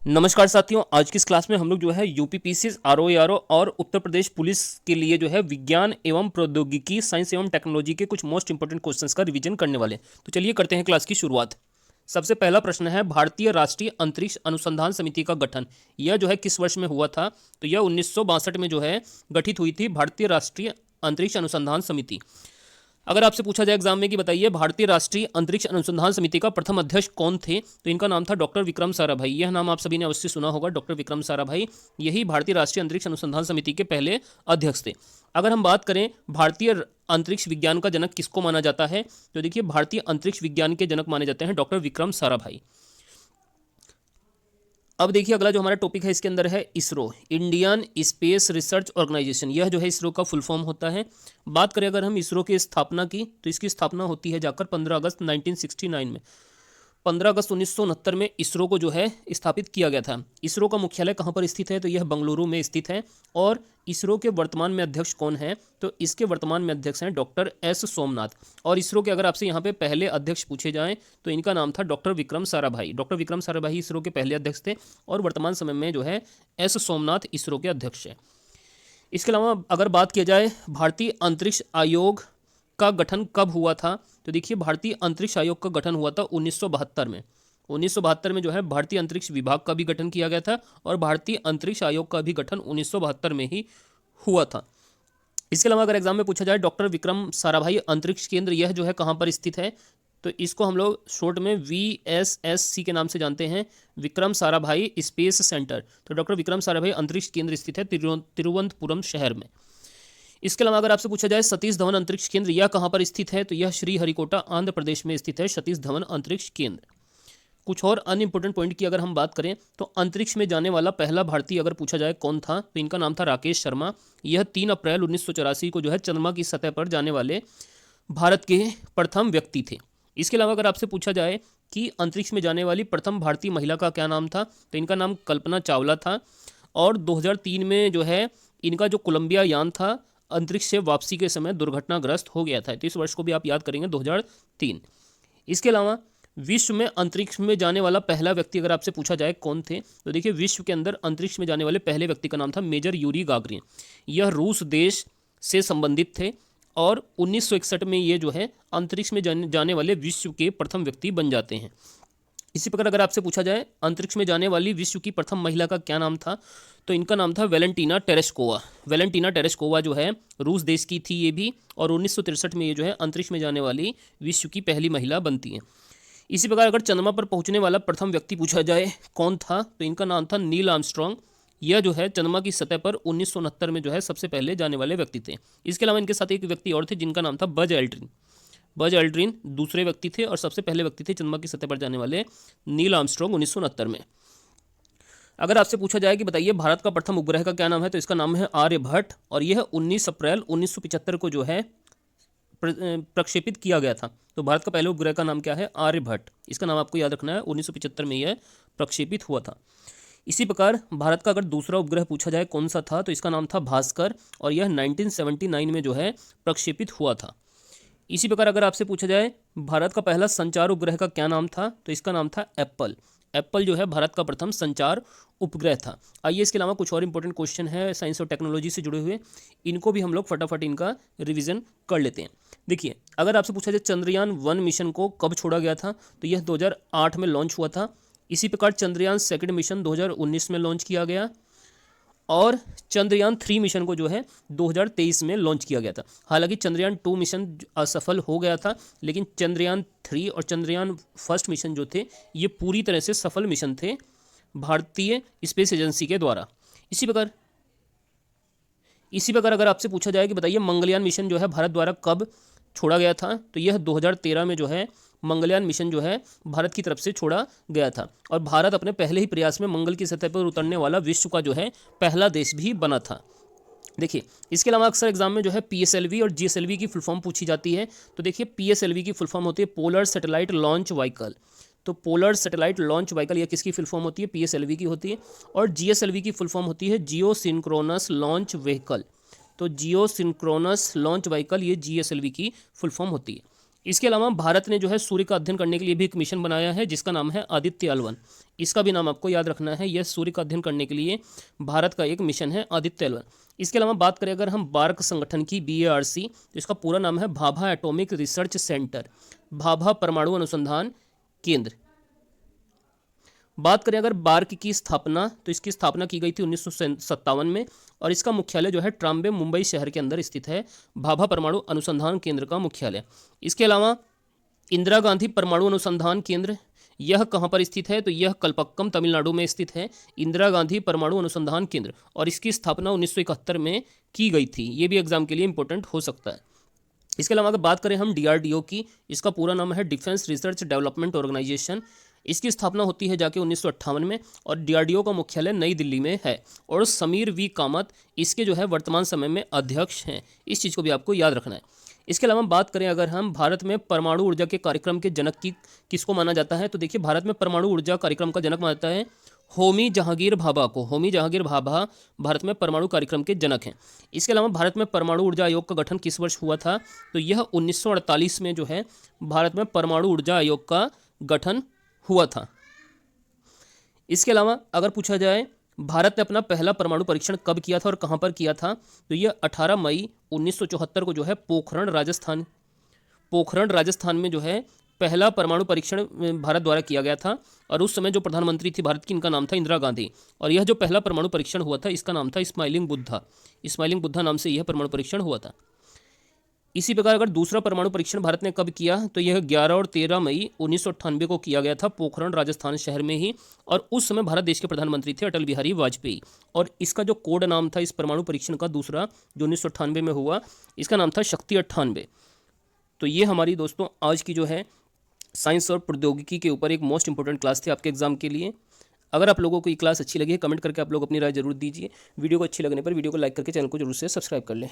नमस्कार साथियों, आज की इस क्लास में हम लोग जो है यूपीपीसी आरओ और उत्तर प्रदेश पुलिस के लिए जो है विज्ञान एवं प्रौद्योगिकी, साइंस एवं टेक्नोलॉजी के कुछ मोस्ट इंपोर्टेंट क्वेश्चंस का रिवीजन करने वाले हैं। तो चलिए करते हैं क्लास की शुरुआत। सबसे पहला प्रश्न है, भारतीय राष्ट्रीय अंतरिक्ष अनुसंधान समिति का गठन यह जो है किस वर्ष में हुआ था? तो यह 1962 में जो है गठित हुई थी भारतीय राष्ट्रीय अंतरिक्ष अनुसंधान समिति। अगर आपसे पूछा जाए एग्जाम में कि बताइए भारतीय राष्ट्रीय अंतरिक्ष अनुसंधान समिति का प्रथम अध्यक्ष कौन थे, तो इनका नाम था डॉक्टर विक्रम साराभाई। यह नाम आप सभी ने अवश्य सुना होगा, डॉक्टर विक्रम साराभाई। यही भारतीय राष्ट्रीय अंतरिक्ष अनुसंधान समिति के पहले अध्यक्ष थे। अगर हम बात करें भारतीय अंतरिक्ष विज्ञान का जनक किसको माना जाता है, तो देखिए भारतीय अंतरिक्ष विज्ञान के जनक माने जाते हैं डॉक्टर विक्रम साराभाई। अब देखिए अगला जो हमारा टॉपिक है इसके अंदर है ISRO, Indian space research organisation. यह जो है इसरो का फुल फॉर्म होता है। बात करें अगर हम इसरो की स्थापना की, तो इसकी स्थापना होती है जाकर 15 अगस्त 1969 में। 15 अगस्त 1969 में इसरो को जो है स्थापित किया गया था। इसरो का मुख्यालय कहाँ पर स्थित है, तो यह बंगलुरु में स्थित है। और इसरो के वर्तमान में अध्यक्ष कौन है, तो इसके वर्तमान में अध्यक्ष हैं डॉक्टर एस सोमनाथ। और इसरो के अगर आपसे यहाँ पे पहले अध्यक्ष पूछे जाएं तो इनका नाम था डॉक्टर विक्रम साराभाई। डॉक्टर विक्रम साराभाई इसरो के पहले अध्यक्ष थे और वर्तमान समय में जो है एस सोमनाथ इसरो के अध्यक्ष हैं। इसके अलावा अगर बात किया जाए भारतीय अंतरिक्ष आयोग का गठन कब हुआ था, तो देखिए भारतीय अंतरिक्ष आयोग का गठन हुआ था 1972 में। 1972 में जो है भारतीय अंतरिक्ष विभाग का भी गठन किया गया था और भारतीय अंतरिक्ष आयोग का भी गठन 1972 में ही हुआ था। इसके अलावा अगर एग्जाम में पूछा जाए डॉक्टर विक्रम साराभाई अंतरिक्ष केंद्र यह जो है कहाँ पर स्थित है, तो इसको हम लोग शॉर्ट में VSSC के नाम से जानते हैं, विक्रम साराभाई स्पेस सेंटर। तो डॉक्टर विक्रम साराभाई अंतरिक्ष केंद्र स्थित है तिरुवनंतपुरम शहर में। इसके अलावा अगर आपसे पूछा जाए सतीश धवन अंतरिक्ष केंद्र यह कहाँ पर स्थित है, तो यह श्री हरिकोटा आंध्र प्रदेश में स्थित है सतीश धवन अंतरिक्ष केंद्र। कुछ और अन्य इंपॉर्टेंट पॉइंट की अगर हम बात करें तो अंतरिक्ष में जाने वाला पहला भारतीय अगर पूछा जाए कौन था, तो इनका नाम था राकेश शर्मा। यह 3 अप्रैल 1984 को जो है चंद्रमा की सतह पर जाने वाले भारत के प्रथम व्यक्ति थे। इसके अलावा अगर आपसे पूछा जाए कि अंतरिक्ष में जाने वाली प्रथम भारतीय महिला का क्या नाम था, तो इनका नाम कल्पना चावला था। और 2003 में जो है इनका जो कोलंबिया यान था अंतरिक्ष से वापसी के समय दुर्घटनाग्रस्त हो गया था। तो इस वर्ष को भी आप याद करेंगे 2003। इसके अलावा विश्व में अंतरिक्ष में जाने वाला पहला व्यक्ति अगर आपसे पूछा जाए कौन थे, तो देखिए विश्व के अंदर अंतरिक्ष में जाने वाले पहले व्यक्ति का नाम था मेजर यूरी गागरिन। यह रूस देश से संबंधित थे और 1961 में ये जो है अंतरिक्ष में जाने वाले विश्व के प्रथम व्यक्ति बन जाते हैं। इसी प्रकार अगर आपसे पूछा जाए अंतरिक्ष में जाने वाली विश्व की प्रथम महिला का क्या नाम था, तो इनका नाम था वेलेंटीना टेरेस्कोवा। वेलेंटीना टेरेस्कोवा जो है रूस देश की थी ये भी, और 1963 में ये जो है अंतरिक्ष में जाने वाली विश्व की पहली महिला बनती हैं। इसी प्रकार अगर चंद्रमा पर पहुंचने वाला प्रथम व्यक्ति पूछा जाए कौन था, तो इनका नाम था नील आर्मस्ट्रॉन्ग। यह जो है चंद्रमा की सतह पर 1969 में जो है सबसे पहले जाने वाले व्यक्ति थे। इसके अलावा इनके साथ एक व्यक्ति और थे जिनका नाम था बज एल्ड्रिन। बज एल्ड्रिन दूसरे व्यक्ति थे और सबसे पहले व्यक्ति थे चंद्रमा की सतह पर जाने वाले नील आर्मस्ट्रॉन्ग 1969 में। अगर आपसे पूछा जाए कि बताइए भारत का प्रथम उपग्रह का क्या नाम है, तो इसका नाम है आर्यभट्ट और यह 19 अप्रैल 1975 को जो है प्रक्षेपित किया गया था। तो भारत का पहले उपग्रह का नाम क्या है, आर्यभट्ट। इसका नाम आपको याद रखना है, 1975 में यह प्रक्षेपित हुआ था। इसी प्रकार भारत का अगर दूसरा उपग्रह पूछा जाए कौन सा था, तो इसका नाम था भास्कर और यह 1979 में जो है प्रक्षेपित हुआ था। इसी प्रकार अगर आपसे पूछा जाए भारत का पहला संचार उपग्रह का क्या नाम था, तो इसका नाम था एप्पल। एप्पल जो है भारत का प्रथम संचार उपग्रह था। आइए इसके अलावा कुछ और इंपॉर्टेंट क्वेश्चन है साइंस और टेक्नोलॉजी से जुड़े हुए, इनको भी हम लोग फटाफट इनका रिवीजन कर लेते हैं। देखिए अगर आपसे पूछा जाए चंद्रयान 1 मिशन को कब छोड़ा गया था, तो यह 2008 में लॉन्च हुआ था। इसी प्रकार चंद्रयान 2 मिशन 2019 में लॉन्च किया गया और चंद्रयान 3 मिशन को जो है 2023 में लॉन्च किया गया था। हालांकि चंद्रयान 2 मिशन असफल हो गया था, लेकिन चंद्रयान 3 और चंद्रयान 1 मिशन जो थे ये पूरी तरह से सफल मिशन थे भारतीय स्पेस एजेंसी के द्वारा। इसी प्रकार अगर आपसे पूछा जाए कि बताइए मंगलयान मिशन जो है भारत द्वारा कब छोड़ा गया था, तो यह 2013 में जो है मंगलयान मिशन जो है भारत की तरफ से छोड़ा गया था और भारत अपने पहले ही प्रयास में मंगल की सतह पर उतरने वाला विश्व का जो है पहला देश भी बना था। देखिए इसके अलावा अक्सर एग्जाम में जो है PSLV और GSLV की फुल फॉर्म पूछी जाती है। तो देखिए PSLV की फुल फॉर्म होती है पोलर सैटेलाइट लॉन्च व्हीकल। तो पोलर सैटेलाइट लॉन्च व्हीकल यह किसकी फुल फॉर्म होती है, PSLV की होती है। और GSLV की फुल फॉर्म होती है जियो सिंक्रोनस लॉन्च व्हीकल। तो जियो सिंक्रोनस लॉन्च व्हीकल ये GSLV की फुल फॉर्म होती है। इसके अलावा भारत ने जो है सूर्य का अध्ययन करने के लिए भी एक मिशन बनाया है जिसका नाम है आदित्य-L1। इसका भी नाम आपको याद रखना है, यह सूर्य का अध्ययन करने के लिए भारत का एक मिशन है आदित्य-L1। इसके अलावा बात करें अगर हम बार्क संगठन की BARC, तो इसका पूरा नाम है Bhabha atomic research centre, Bhabha परमाणु अनुसंधान केंद्र। बात करें अगर बार्क की स्थापना, तो इसकी स्थापना की गई थी 1957 में और इसका मुख्यालय जो है ट्राम्बे मुंबई शहर के अंदर स्थित है, भाभा परमाणु अनुसंधान केंद्र का मुख्यालय। इसके अलावा इंदिरा गांधी परमाणु अनुसंधान केंद्र, यह कहाँ पर स्थित है, तो यह कलपक्कम तमिलनाडु में स्थित है इंदिरा गांधी परमाणु अनुसंधान केंद्र, और इसकी स्थापना 1971 में की गई थी। ये भी एग्जाम के लिए इंपॉर्टेंट हो सकता है। इसके अलावा अगर बात करें हम DRDO की, इसका पूरा नाम है डिफेंस रिसर्च डेवलपमेंट ऑर्गेनाइजेशन। इसकी स्थापना होती है जाके 1958 में और DRDO का मुख्यालय नई दिल्ली में है और समीर V कामत इसके जो है वर्तमान समय में अध्यक्ष हैं। इस चीज़ को भी आपको याद रखना है। इसके अलावा बात करें अगर हम भारत में परमाणु ऊर्जा के कार्यक्रम के जनक की किसको माना जाता है, तो देखिए भारत में परमाणु ऊर्जा कार्यक्रम का जनक माना जाता है होमी जहांगीर भाभा को। होमी जहांगीर भाभा भारत में परमाणु कार्यक्रम के जनक हैं। इसके अलावा भारत में परमाणु ऊर्जा आयोग का गठन किस वर्ष हुआ था, तो यह 1948 में जो है भारत में परमाणु ऊर्जा आयोग का गठन हुआ था। इसके अलावा अगर पूछा जाए भारत ने अपना पहला परमाणु परीक्षण कब किया था और कहां पर किया था, तो यह 18 मई 1974 को जो है पोखरण राजस्थान में जो है पहला परमाणु परीक्षण भारत द्वारा किया गया था और उस समय जो प्रधानमंत्री थी भारत की, इनका नाम था इंदिरा गांधी। और यह जो पहला परमाणु परीक्षण हुआ था इसका नाम था स्माइलिंग बुद्धा नाम से यह परमाणु परीक्षण हुआ था। इसी प्रकार अगर दूसरा परमाणु परीक्षण भारत ने कब किया, तो यह 11 और 13 मई 1998 को किया गया था पोखरण राजस्थान शहर में ही, और उस समय भारत देश के प्रधानमंत्री थे अटल बिहारी वाजपेयी। और इसका जो कोड नाम था इस परमाणु परीक्षण का दूसरा जो 1998 में हुआ, इसका नाम था शक्ति 98। तो ये हमारी दोस्तों आज की जो है साइंस और प्रौद्योगिकी के ऊपर एक मोस्ट इंपॉर्टेंट क्लास थी आपके एग्जाम के लिए। अगर आप लोगों को ये क्लास अच्छी लगी है, कमेंट करके आप लोग अपनी राय जरूर दीजिए। वीडियो को अच्छी लगने पर वीडियो को लाइक करके चैनल को जरूर से सब्सक्राइब कर लें।